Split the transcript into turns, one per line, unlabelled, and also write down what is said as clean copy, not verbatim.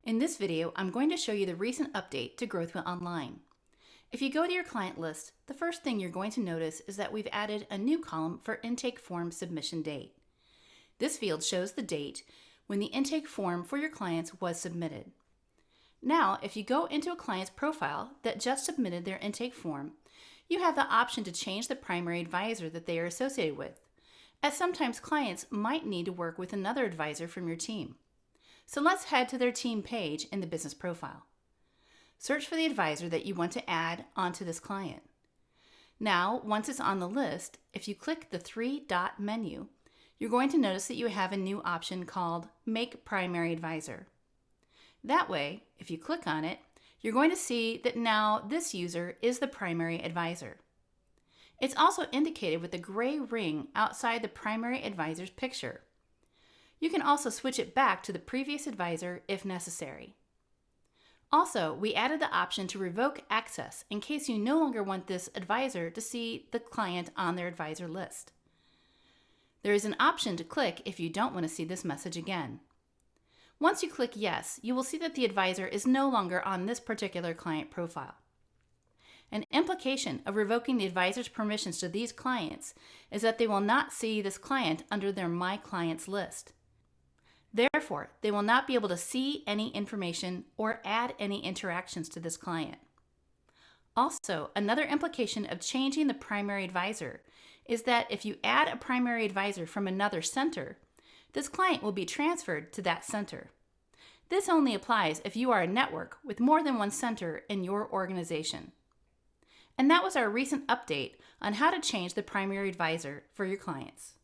In this video, I'm going to show you the recent update to GrowthWheel Online. If you go to your client list, the first thing you're going to notice is that we've added a new column for intake form submission date. This field shows the date when the intake form for your clients was submitted. Now, if you go into a client's profile that just submitted their intake form, you have the option to change the primary advisor that they are associated with, as sometimes clients might need to work with another advisor from your team. So let's head to their team page in the business profile. Search for the advisor that you want to add onto this client. Now, once it's on the list, if you click the three-dot menu, you're going to notice that you have a new option called Make Primary Advisor. That way, if you click on it, you're going to see that now this user is the primary advisor. It's also indicated with the gray ring outside the primary advisor's picture. You can also switch it back to the previous advisor if necessary. Also, we added the option to revoke access in case you no longer want this advisor to see the client on their advisor list. There is an option to click if you don't want to see this message again. Once you click yes, you will see that the advisor is no longer on this particular client profile. An implication of revoking the advisor's permissions to these clients is that they will not see this client under their My Clients list. Therefore, they will not be able to see any information or add any interactions to this client. Also, another implication of changing the primary advisor is that if you add a primary advisor from another center, this client will be transferred to that center. This only applies if you are a network with more than one center in your organization. And that was our recent update on how to change the primary advisor for your clients.